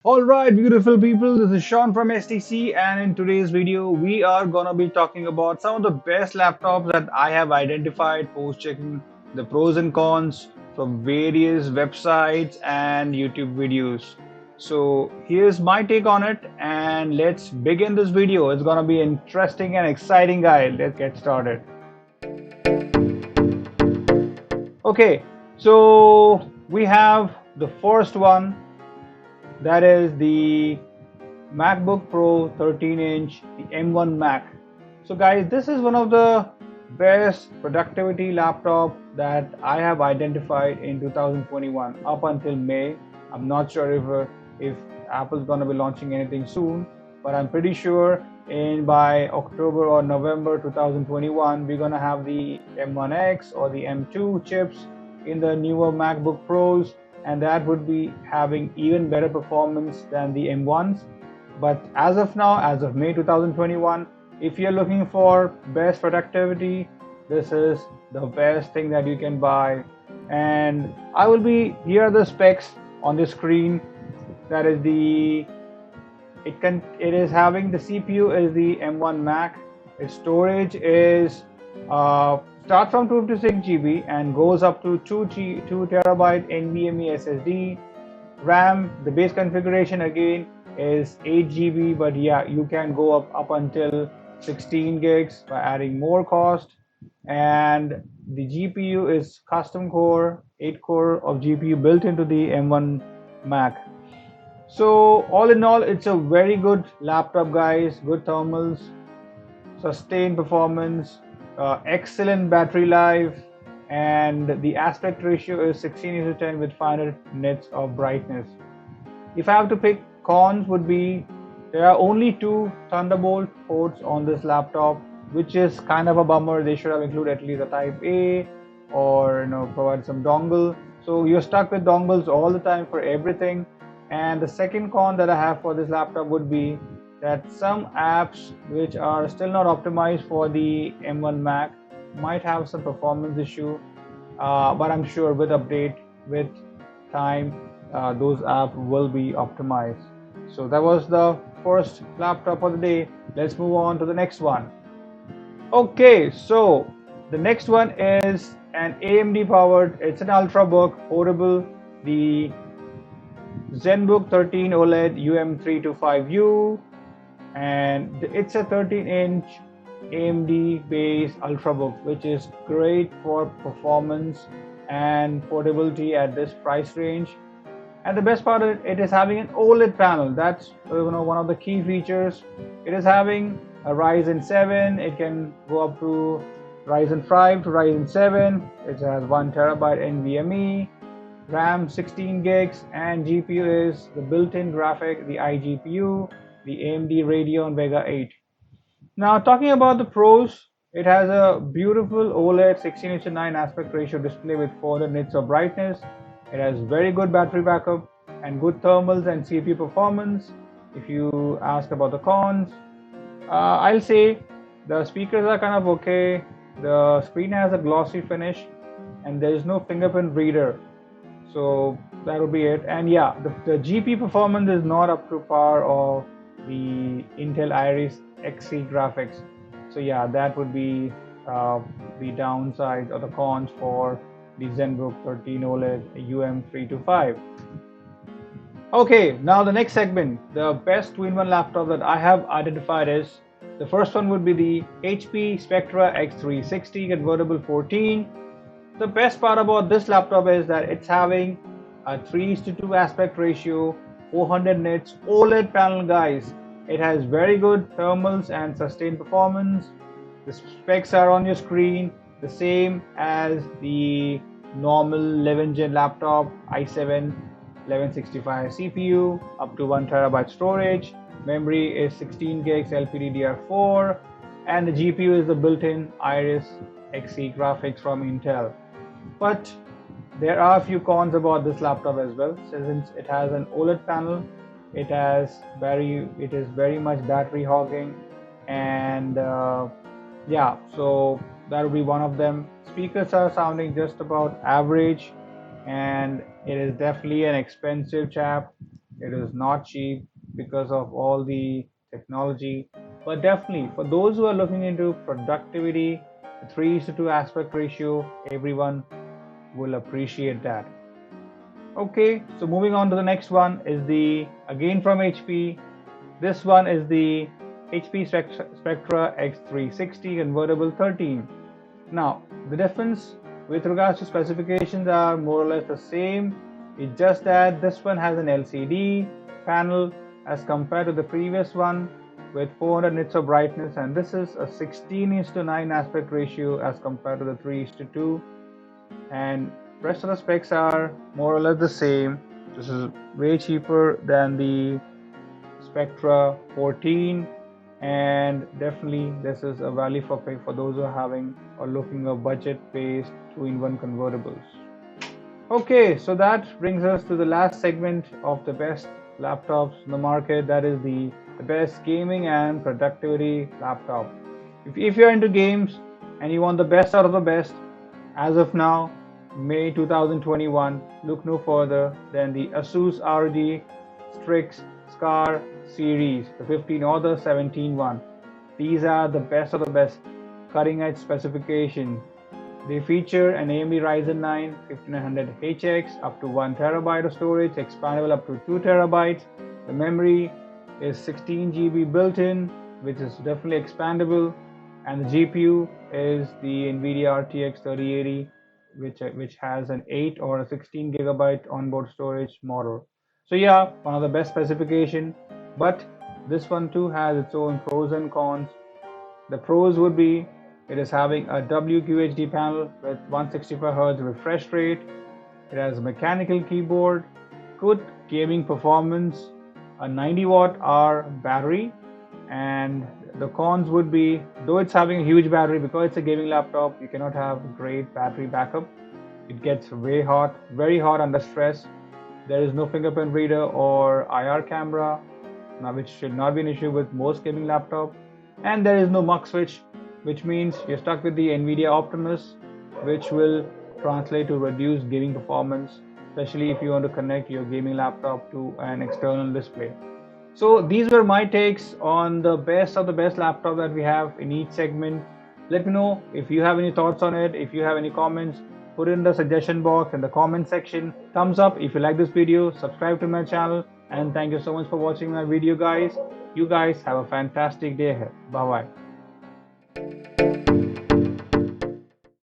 Alright, beautiful people, this is Sean from STC, and in today's video, we are gonna be talking about some of the best laptops that I have identified post checking the pros and cons from various websites and YouTube videos. So, here's my take on it, and let's begin this video. It's gonna be interesting and exciting, guys. Let's get started. Okay, so we have the first one, that is the MacBook Pro 13-inch, the M1 Mac. So guys, this is one of the best productivity laptop that I have identified in 2021 up until May. I'm not sure if Apple's gonna be launching anything soon, but I'm pretty sure in by October or November 2021 we're gonna have the M1X or the M2 chips in the newer MacBook Pros, and that would be having even better performance than the M1s. But as of now, as of May 2021, if you're looking for best productivity, this is the best thing that you can buy. And I will be here are the specs on the screen. That is the it is having the CPU is the M1 Mac. Its storage is start from 256 GB and goes up to 2 terabyte NVMe SSD. RAM, the base configuration again is 8 GB, but yeah, you can go up until 16 gigs by adding more cost. And the GPU is custom core, 8 core of GPU built into the M1 Mac. So all in all, it's a very good laptop, guys. Good thermals, sustained performance, excellent battery life, and the aspect ratio is 16:10 with 500 nits of brightness. If I have to pick, cons would be there are only two Thunderbolt ports on this laptop, which is kind of a bummer. They should have included at least a Type A or provide some dongle. So you're stuck with dongles all the time for everything. And the second con that I have for this laptop would be that some apps which are still not optimized for the M1 Mac might have some performance issue, but I'm sure with update, with time, those apps will be optimized. So that was the first laptop of the day. Let's move on to the next one. Okay, so the next one is an AMD powered, it's an ultrabook portable, the ZenBook 13 OLED UM325U, and it's a 13-inch AMD based ultrabook, which is great for performance and portability at this price range. And the best part of it is having an OLED panel. That's one of the key features. It is having a Ryzen 7. It can go up to Ryzen 5 to Ryzen 7. It has 1 terabyte NVMe, RAM 16 gigs, and GPU is the built-in graphic, the iGPU, the AMD Radeon Vega 8. Now talking about the pros, it has a beautiful OLED 16:9 aspect ratio display with 400 nits of brightness. It has very good battery backup and good thermals and CPU performance. If you ask about the cons, I'll say the speakers are kind of okay. The screen has a glossy finish and there is no fingerprint reader. So that would be it. And yeah, the GPU performance is not up to par of the Intel Iris Xe graphics. So yeah, that would be the downside or the cons for the ZenBook 13 OLED UM325. Okay, now the next segment, the best two-in-one laptop that I have identified is, the first one would be the HP Spectra X360 Convertible 14. The best part about this laptop is that it's having a 3:2 aspect ratio, 400 nits OLED panel, guys. It has very good thermals and sustained performance. The specs are on your screen, the same as the normal 11th gen laptop, i7 1165 CPU, up to 1 terabyte storage. Memory is 16 gigs LPDDR4, and the GPU is the built-in Iris Xe graphics from Intel. But there are a few cons about this laptop as well. Since it has an OLED panel, it is very much battery hogging, and yeah, so that will be one of them. Speakers are sounding just about average, and it is definitely an expensive chap. It is not cheap because of all the technology, but definitely for those who are looking into productivity, 3:2 aspect ratio, everyone will appreciate that. Okay, so moving on to the next one is the again from HP. This one is the HP Spectra X360 Convertible 13. Now, the difference with regards to specifications are more or less the same. It's just that this one has an LCD panel as compared to the previous one with 400 nits of brightness, and this is a 16:9 aspect ratio as compared to the 3:2. And rest of the specs are more or less the same. This is way cheaper than the Spectra 14, and definitely this is a value for pay for those who are having or looking at budget-based two-in-one convertibles. Okay, so that brings us to the last segment of the best laptops in the market. That is the best gaming and productivity laptop. If you're into games and you want the best out of the best, as of now, May 2021, look no further than the Asus ROG Strix Scar series, the 15 or the 17 one. These are the best of the best cutting edge specification. They feature an AMD Ryzen 9 5900HX up to 1 terabyte of storage, expandable up to 2 terabytes. The memory is 16 GB built in, which is definitely expandable, and the GPU is the Nvidia Rtx 3080, which has an 8 or a 16 gigabyte onboard storage model. So yeah, one of the best specification, but this one too has its own pros and cons. The pros would be it is having a WQHD panel with 165 Hz refresh rate. It has a mechanical keyboard, good gaming performance, a 90-watt-hour battery, and the cons would be, though it's having a huge battery, because it's a gaming laptop, you cannot have great battery backup. It gets way hot, very hot under stress. There is no fingerprint reader or IR camera, now which should not be an issue with most gaming laptops. And there is no mux switch, which means you're stuck with the Nvidia Optimus, which will translate to reduced gaming performance, especially if you want to connect your gaming laptop to an external display. So these were my takes on the best of the best laptop that we have in each segment. Let me know if you have any thoughts on it. If you have any comments, put it in the suggestion box in the comment section. Thumbs up if you like this video, subscribe to my channel, and thank you so much for watching my video, guys. You guys have a fantastic day ahead. Bye bye.